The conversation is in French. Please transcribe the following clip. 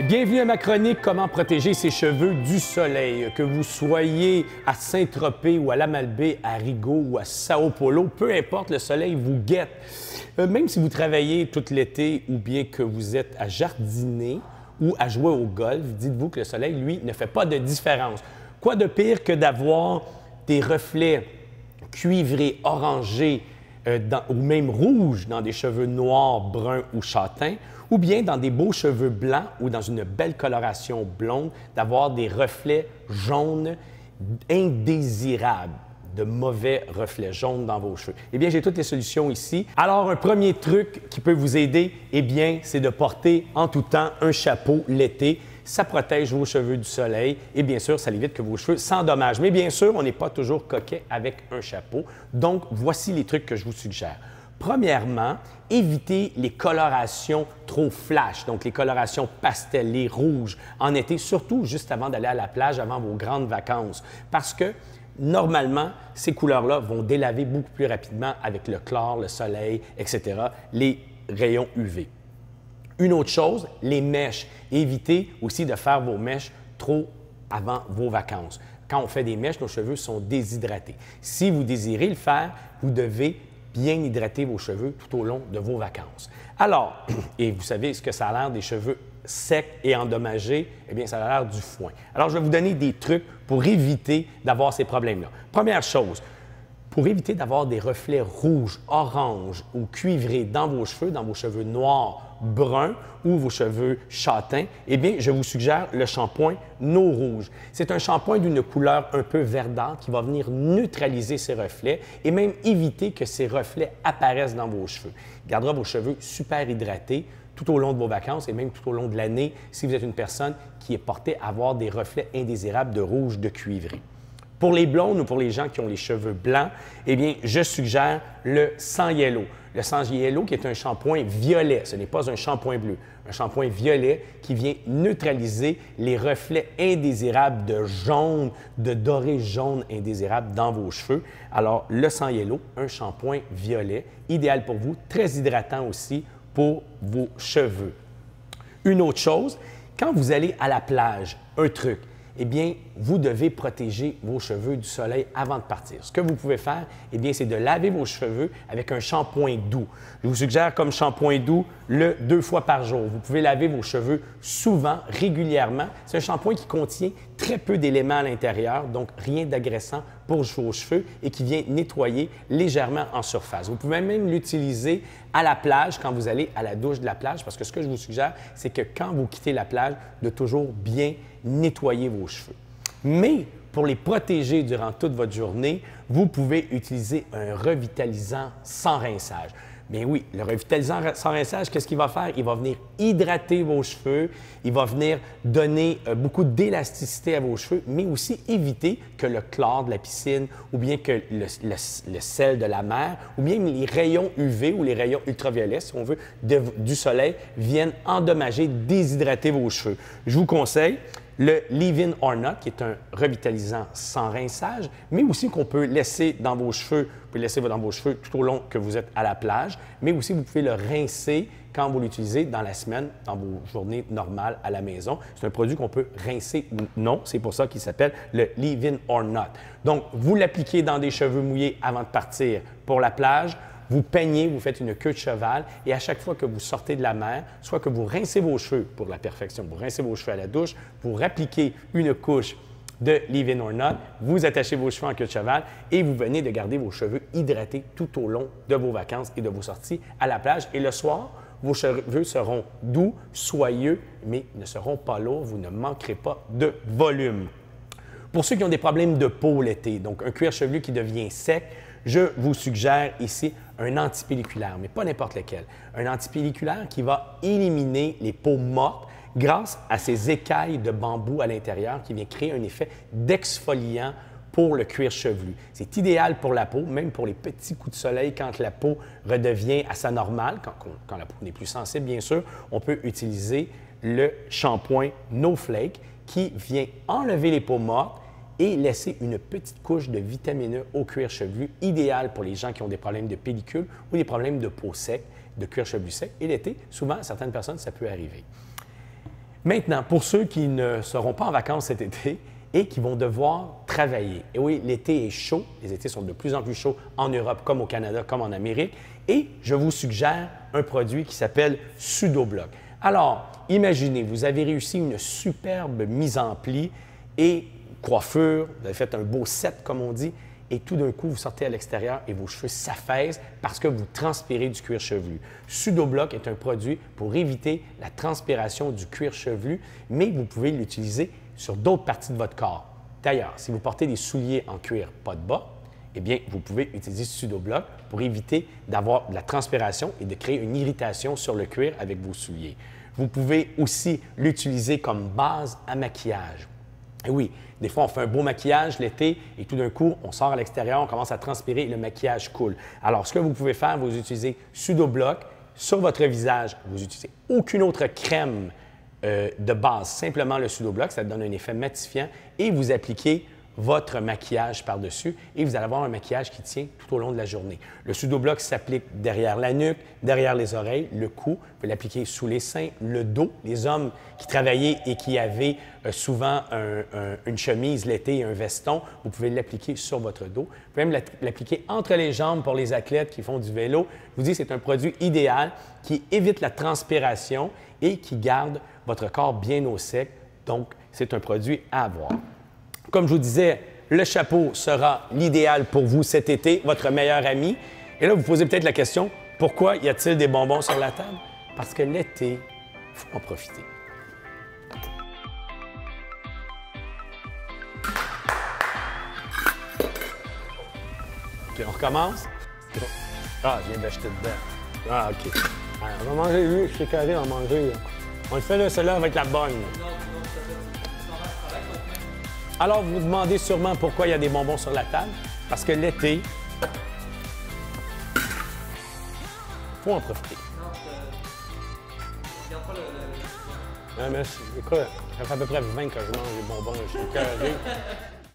Bienvenue à ma chronique Comment protéger ses cheveux du soleil. Que vous soyez à Saint-Tropez ou à la Malbaie, à Rigaud ou à Sao Paulo, peu importe, le soleil vous guette. Même si vous travaillez tout l'été ou bien que vous êtes à jardiner ou à jouer au golf, dites-vous que le soleil, lui, ne fait pas de différence. Quoi de pire que d'avoir des reflets cuivrés, orangés ou même rouges dans des cheveux noirs, bruns ou châtains, ou bien dans des beaux cheveux blancs ou dans une belle coloration blonde, d'avoir des reflets jaunes indésirables, de mauvais reflets jaunes dans vos cheveux. Eh bien, j'ai toutes les solutions ici. Alors, un premier truc qui peut vous aider, eh bien, c'est de porter en tout temps un chapeau l'été. Ça protège vos cheveux du soleil et bien sûr, ça évite que vos cheveux s'endommagent. Mais bien sûr, on n'est pas toujours coquet avec un chapeau. Donc, voici les trucs que je vous suggère. Premièrement, évitez les colorations trop flash, donc les colorations pastel, les rouges en été, surtout juste avant d'aller à la plage, avant vos grandes vacances. Parce que normalement, ces couleurs-là vont délaver beaucoup plus rapidement avec le chlore, le soleil, etc., les rayons UV. Une autre chose, les mèches. Évitez aussi de faire vos mèches trop avant vos vacances. Quand on fait des mèches, nos cheveux sont déshydratés. Si vous désirez le faire, vous devez bien hydrater vos cheveux tout au long de vos vacances. Alors, et vous savez ce que ça a l'air des cheveux secs et endommagés? Eh bien, ça a l'air du foin. Alors, je vais vous donner des trucs pour éviter d'avoir ces problèmes-là. Première chose, pour éviter d'avoir des reflets rouges, oranges ou cuivrés dans vos cheveux noirs, bruns ou vos cheveux châtains, eh bien, je vous suggère le shampoing No Rouge. C'est un shampoing d'une couleur un peu verdâtre qui va venir neutraliser ces reflets et même éviter que ces reflets apparaissent dans vos cheveux. Il gardera vos cheveux super hydratés tout au long de vos vacances et même tout au long de l'année si vous êtes une personne qui est portée à avoir des reflets indésirables de rouge, de cuivré. Pour les blondes ou pour les gens qui ont les cheveux blancs, eh bien, je suggère le Sans Yellow. Le Sans Yellow qui est un shampoing violet, ce n'est pas un shampoing bleu, un shampoing violet qui vient neutraliser les reflets indésirables de jaune, de doré jaune indésirable dans vos cheveux. Alors, le Sans Yellow, un shampoing violet, idéal pour vous, très hydratant aussi pour vos cheveux. Une autre chose, quand vous allez à la plage, un truc, eh bien, vous devez protéger vos cheveux du soleil avant de partir. Ce que vous pouvez faire, eh bien, c'est de laver vos cheveux avec un shampoing doux. Je vous suggère comme shampoing doux le 2 fois par jour. Vous pouvez laver vos cheveux souvent, régulièrement. C'est un shampoing qui contient très peu d'éléments à l'intérieur, donc rien d'agressant pour vos cheveux et qui vient nettoyer légèrement en surface. Vous pouvez même l'utiliser à la plage quand vous allez à la douche de la plage parce que ce que je vous suggère, c'est que quand vous quittez la plage, de toujours bien nettoyer vos cheveux. Mais pour les protéger durant toute votre journée, vous pouvez utiliser un revitalisant sans rinçage. Bien oui, le revitalisant sans rinçage, qu'est-ce qu'il va faire? Il va venir hydrater vos cheveux, il va venir donner beaucoup d'élasticité à vos cheveux, mais aussi éviter que le chlore de la piscine ou bien que le sel de la mer ou bien les rayons UV ou les rayons ultraviolets, si on veut, du soleil viennent endommager, déshydrater vos cheveux. Je vous conseille le Leave-In or Not, qui est un revitalisant sans rinçage, mais aussi qu'on peut laisser dans vos cheveux, vous pouvez laisser dans vos cheveux tout au long que vous êtes à la plage, mais aussi vous pouvez le rincer quand vous l'utilisez dans la semaine, dans vos journées normales à la maison. C'est un produit qu'on peut rincer ou non, c'est pour ça qu'il s'appelle le Leave-In or Not. Donc, vous l'appliquez dans des cheveux mouillés avant de partir pour la plage. Vous peignez, vous faites une queue de cheval et à chaque fois que vous sortez de la mer, soit que vous rincez vos cheveux pour la perfection, vous rincez vos cheveux à la douche, vous rappliquez une couche de Leave-In or Not, vous attachez vos cheveux en queue de cheval et vous venez de garder vos cheveux hydratés tout au long de vos vacances et de vos sorties à la plage. Et le soir, vos cheveux seront doux, soyeux, mais ne seront pas lourds, vous ne manquerez pas de volume. Pour ceux qui ont des problèmes de peau l'été, donc un cuir chevelu qui devient sec, je vous suggère ici un antipelliculaire, mais pas n'importe lequel. Un antipelliculaire qui va éliminer les peaux mortes grâce à ces écailles de bambou à l'intérieur qui vient créer un effet d'exfoliant pour le cuir chevelu. C'est idéal pour la peau, même pour les petits coups de soleil quand la peau redevient à sa normale, quand la peau n'est plus sensible, bien sûr, on peut utiliser le shampoing No Flake qui vient enlever les peaux mortes et laisser une petite couche de vitamine E au cuir chevelu, idéal pour les gens qui ont des problèmes de pellicule ou des problèmes de peau sec, de cuir chevelu sec. Et l'été, souvent, à certaines personnes, ça peut arriver. Maintenant, pour ceux qui ne seront pas en vacances cet été et qui vont devoir travailler. Et oui, l'été est chaud, les étés sont de plus en plus chauds en Europe comme au Canada, comme en Amérique, et je vous suggère un produit qui s'appelle Sudobloc. Alors, imaginez, vous avez réussi une superbe mise en pli et coiffure, vous avez fait un beau set comme on dit, et tout d'un coup, vous sortez à l'extérieur et vos cheveux s'affaissent parce que vous transpirez du cuir chevelu. Sudobloc est un produit pour éviter la transpiration du cuir chevelu, mais vous pouvez l'utiliser sur d'autres parties de votre corps. D'ailleurs, si vous portez des souliers en cuir pas de bas, eh bien, vous pouvez utiliser Sudobloc pour éviter d'avoir de la transpiration et de créer une irritation sur le cuir avec vos souliers. Vous pouvez aussi l'utiliser comme base à maquillage. Et oui, des fois, on fait un beau maquillage l'été et tout d'un coup, on sort à l'extérieur, on commence à transpirer et le maquillage coule. Alors, ce que vous pouvez faire, vous utilisez Sudobloc sur votre visage. Vous n'utilisez aucune autre crème de base, simplement le Sudobloc. Ça donne un effet matifiant et vous appliquez votre maquillage par-dessus et vous allez avoir un maquillage qui tient tout au long de la journée. Le Sudobloc s'applique derrière la nuque, derrière les oreilles, le cou. Vous pouvez l'appliquer sous les seins, le dos. Les hommes qui travaillaient et qui avaient souvent une chemise l'été et un veston, vous pouvez l'appliquer sur votre dos. Vous pouvez même l'appliquer entre les jambes pour les athlètes qui font du vélo. Je vous dis, c'est un produit idéal qui évite la transpiration et qui garde votre corps bien au sec. Donc, c'est un produit à avoir. Comme je vous disais, le chapeau sera l'idéal pour vous cet été, votre meilleur ami. Et là, vous posez peut-être la question, pourquoi y a-t-il des bonbons sur la table? Parce que l'été, il faut en profiter. OK, on recommence? Ah, je viens d'acheter dedans. Ah, OK. Alors, on va manger, lui, je suis carré, on va manger. Là. On le fait, là, celle-là, avec la bonne. Alors, vous vous demandez sûrement pourquoi il y a des bonbons sur la table. Parce que l'été, il faut en profiter. Non, mais écoute, ça fait à peu près 20 que je mange des bonbons. Je suis carré.